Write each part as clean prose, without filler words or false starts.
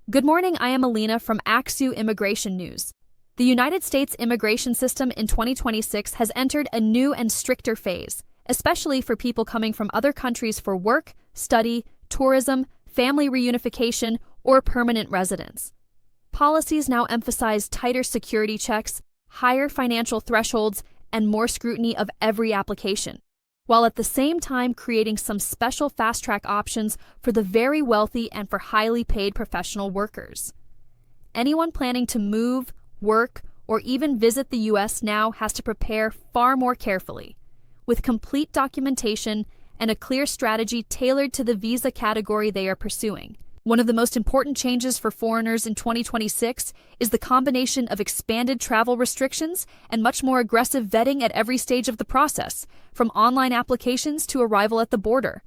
Good morning, I am Alina from AXU Immigration News. The United States immigration system in 2026 has entered a new and stricter phase, especially for people coming from other countries for work, study, tourism, family reunification, or permanent residence. Policies now emphasize tighter security checks, higher financial thresholds, and more scrutiny of every application, while at the same time creating some special fast-track options for the very wealthy and for highly paid professional workers. Anyone planning to move, work, or even visit the U.S. now has to prepare far more carefully, with complete documentation and a clear strategy tailored to the visa category they are pursuing. One of the most important changes for foreigners in 2026 is the combination of expanded travel restrictions and much more aggressive vetting at every stage of the process, from online applications to arrival at the border.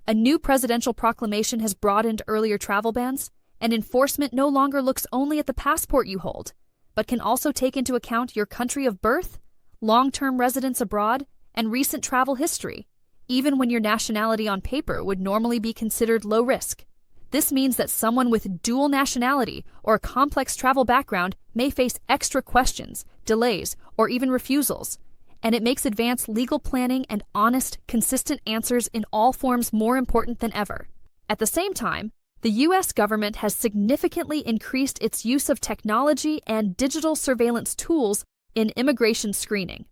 A new presidential proclamation has broadened earlier travel bans, and enforcement no longer looks only at the passport you hold, but can also take into account your country of birth, long-term residence abroad, and recent travel history, even when your nationality on paper would normally be considered low risk. This means that someone with dual nationality or a complex travel background may face extra questions, delays, or even refusals, and it makes advanced legal planning and honest, consistent answers in all forms more important than ever. At the same time, the U.S. government has significantly increased its use of technology and digital surveillance tools in immigration screening.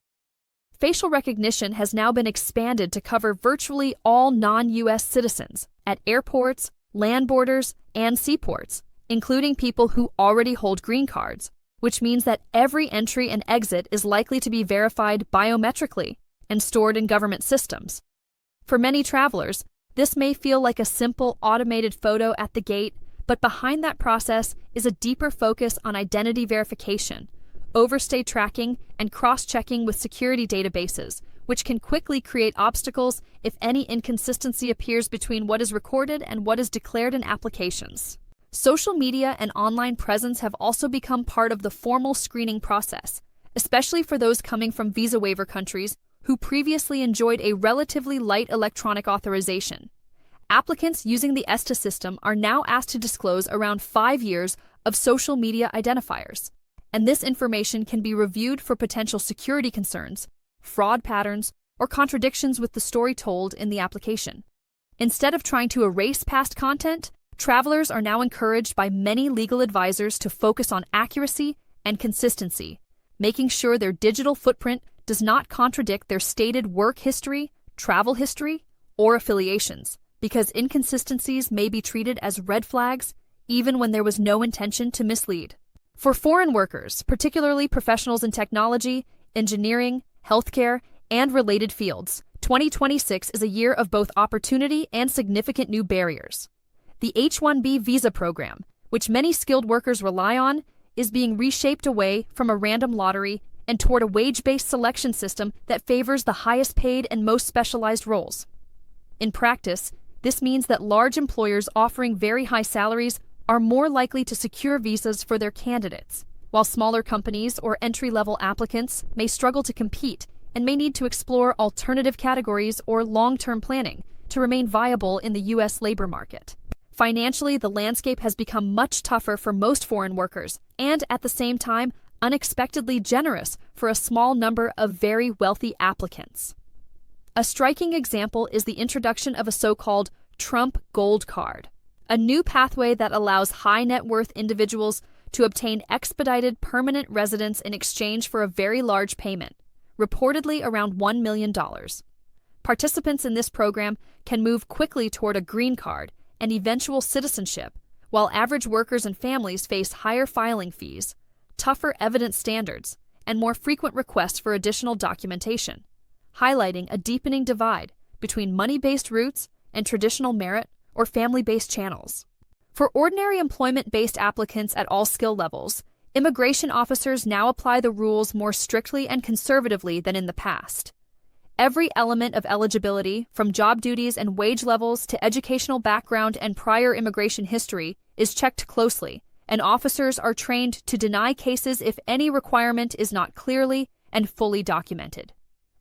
Facial recognition has now been expanded to cover virtually all non-U.S. citizens at airports, land borders, and seaports, including people who already hold green cards, which means that every entry and exit is likely to be verified biometrically and stored in government systems. For many travelers, this may feel like a simple automated photo at the gate, but behind that process is a deeper focus on identity verification, overstay tracking, and cross-checking with security databases, which can quickly create obstacles if any inconsistency appears between what is recorded and what is declared in applications. Social media and online presence have also become part of the formal screening process, especially for those coming from visa waiver countries who previously enjoyed a relatively light electronic authorization. Applicants using the ESTA system are now asked to disclose around 5 years of social media identifiers, and this information can be reviewed for potential security concerns, fraud patterns, or contradictions with the story told in the application. Instead of trying to erase past content, travelers are now encouraged by many legal advisors to focus on accuracy and consistency, making sure their digital footprint does not contradict their stated work history, travel history, or affiliations, because inconsistencies may be treated as red flags even when there was no intention to mislead. For foreign workers, particularly professionals in technology, engineering, healthcare, and related fields, 2026 is a year of both opportunity and significant new barriers. The H-1B visa program, which many skilled workers rely on, is being reshaped away from a random lottery and toward a wage-based selection system that favors the highest paid and most specialized roles. In practice, this means that large employers offering very high salaries are more likely to secure visas for their candidates, while smaller companies or entry-level applicants may struggle to compete and may need to explore alternative categories or long-term planning to remain viable in the U.S. labor market. Financially, the landscape has become much tougher for most foreign workers and, at the same time, unexpectedly generous for a small number of very wealthy applicants. A striking example is the introduction of a so-called Trump Gold Card, a new pathway that allows high-net-worth individuals to obtain expedited permanent residence in exchange for a very large payment, reportedly around $1 million. Participants in this program can move quickly toward a green card and eventual citizenship, while average workers and families face higher filing fees, tougher evidence standards, and more frequent requests for additional documentation, highlighting a deepening divide between money-based routes and traditional merit or family-based channels. For ordinary employment-based applicants at all skill levels, immigration officers now apply the rules more strictly and conservatively than in the past. Every element of eligibility, from job duties and wage levels to educational background and prior immigration history, is checked closely, and officers are trained to deny cases if any requirement is not clearly and fully documented.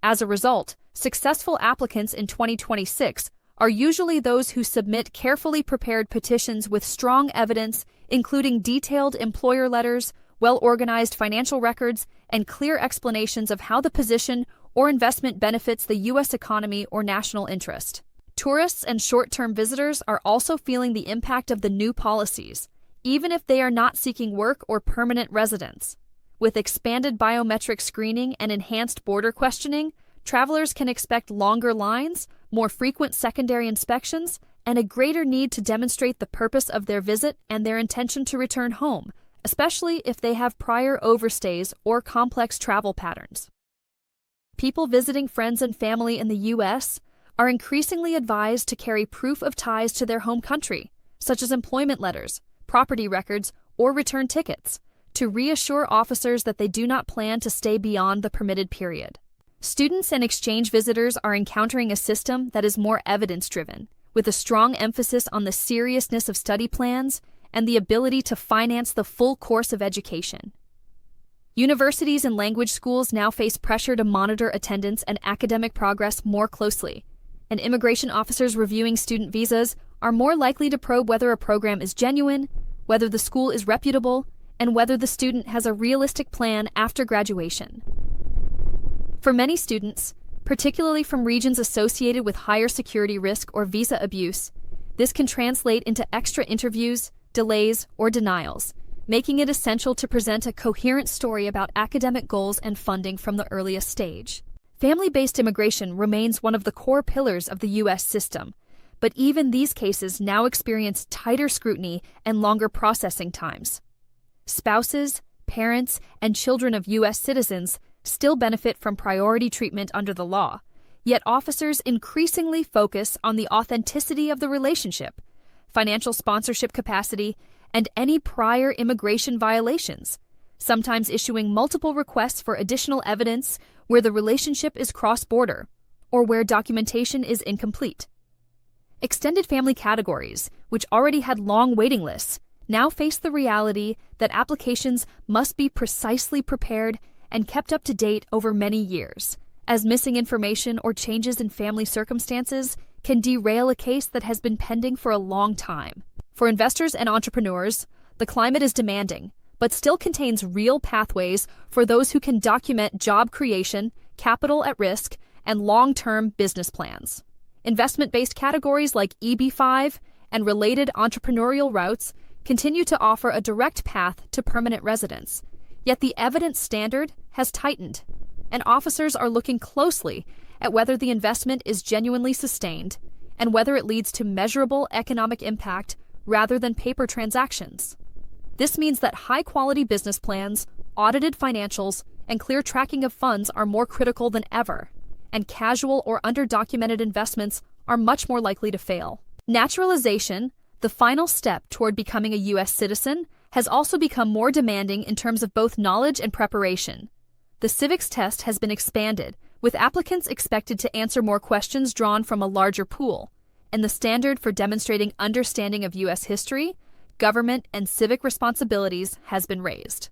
As a result, successful applicants in 2026 are usually those who submit carefully prepared petitions with strong evidence including detailed employer letters, well-organized financial records, and clear explanations of how the position or investment benefits the U.S. economy or national interest. Tourists and short-term visitors are also feeling the impact of the new policies, even if they are not seeking work or permanent residence. With expanded biometric screening and enhanced border questioning, travelers can expect longer lines, more frequent secondary inspections, and a greater need to demonstrate the purpose of their visit and their intention to return home, especially if they have prior overstays or complex travel patterns. People visiting friends and family in the U.S. are increasingly advised to carry proof of ties to their home country, such as employment letters, property records, or return tickets, to reassure officers that they do not plan to stay beyond the permitted period. Students and exchange visitors are encountering a system that is more evidence-driven, with a strong emphasis on the seriousness of study plans and the ability to finance the full course of education. Universities and language schools now face pressure to monitor attendance and academic progress more closely, and immigration officers reviewing student visas are more likely to probe whether a program is genuine, whether the school is reputable, and whether the student has a realistic plan after graduation. For many students, particularly from regions associated with higher security risk or visa abuse, this can translate into extra interviews, delays, or denials, making it essential to present a coherent story about academic goals and funding from the earliest stage. Family-based immigration remains one of the core pillars of the U.S. system, but even these cases now experience tighter scrutiny and longer processing times. Spouses, parents, and children of U.S. citizens still benefit from priority treatment under the law, yet officers increasingly focus on the authenticity of the relationship, financial sponsorship capacity, and any prior immigration violations, sometimes issuing multiple requests for additional evidence where the relationship is cross-border or where documentation is incomplete. Extended family categories, which already had long waiting lists, now face the reality that applications must be precisely prepared and kept up to date over many years, as missing information or changes in family circumstances can derail a case that has been pending for a long time. For investors and entrepreneurs, the climate is demanding, but still contains real pathways for those who can document job creation, capital at risk, and long-term business plans. Investment-based categories like EB-5 and related entrepreneurial routes continue to offer a direct path to permanent residence, yet the evidence standard has tightened, and officers are looking closely at whether the investment is genuinely sustained and whether it leads to measurable economic impact rather than paper transactions. This means that high-quality business plans, audited financials, and clear tracking of funds are more critical than ever, and casual or underdocumented investments are much more likely to fail. Naturalization, the final step toward becoming a U.S. citizen, has also become more demanding in terms of both knowledge and preparation. The civics test has been expanded, with applicants expected to answer more questions drawn from a larger pool, and the standard for demonstrating understanding of U.S. history, government, and civic responsibilities has been raised.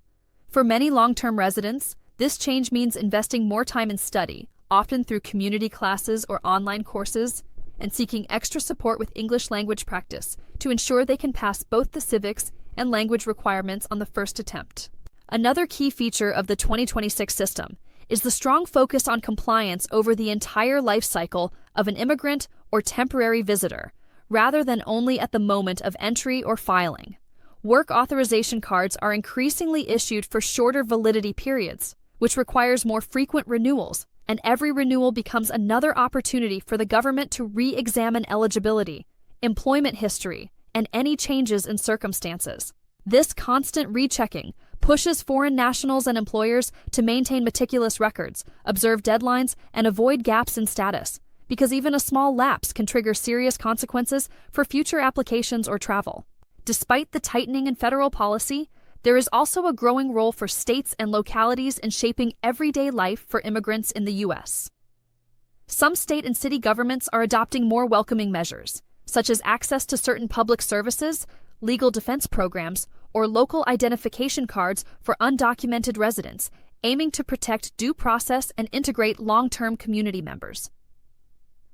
For many long-term residents, this change means investing more time in study, often through community classes or online courses, and seeking extra support with English language practice to ensure they can pass both the civics and language requirements on the first attempt. Another key feature of the 2026 system is the strong focus on compliance over the entire life cycle of an immigrant or temporary visitor, rather than only at the moment of entry or filing. Work authorization cards are increasingly issued for shorter validity periods, which requires more frequent renewals, and every renewal becomes another opportunity for the government to re-examine eligibility, employment history, and any changes in circumstances. This constant rechecking pushes foreign nationals and employers to maintain meticulous records, observe deadlines, and avoid gaps in status, because even a small lapse can trigger serious consequences for future applications or travel. Despite the tightening in federal policy, there is also a growing role for states and localities in shaping everyday life for immigrants in the U.S. Some state and city governments are adopting more welcoming measures, such as access to certain public services, legal defense programs, or local identification cards for undocumented residents, aiming to protect due process and integrate long-term community members.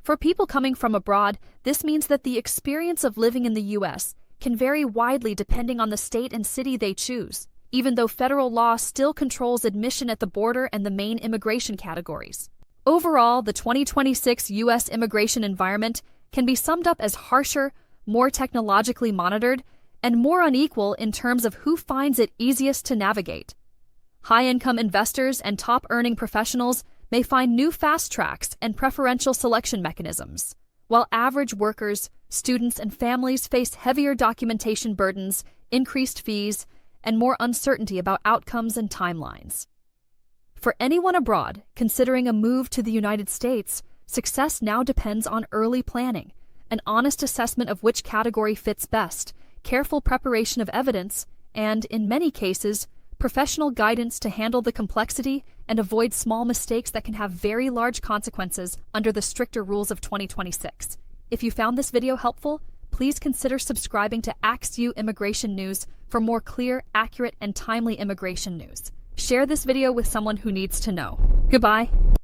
For people coming from abroad, this means that the experience of living in the U.S. can vary widely depending on the state and city they choose, even though federal law still controls admission at the border and the main immigration categories. Overall, the 2026 U.S. immigration environment can be summed up as harsher, more technologically monitored, and more unequal in terms of who finds it easiest to navigate. High-income investors and top-earning professionals may find new fast tracks and preferential selection mechanisms, while average workers, students, and families face heavier documentation burdens, increased fees, and more uncertainty about outcomes and timelines. For anyone abroad considering a move to the United States, success now depends on early planning, an honest assessment of which category fits best, careful preparation of evidence, and, in many cases, professional guidance to handle the complexity and avoid small mistakes that can have very large consequences under the stricter rules of 2026. If you found this video helpful, please consider subscribing to AXU Immigration News for more clear, accurate, and timely immigration news. Share this video with someone who needs to know. Goodbye.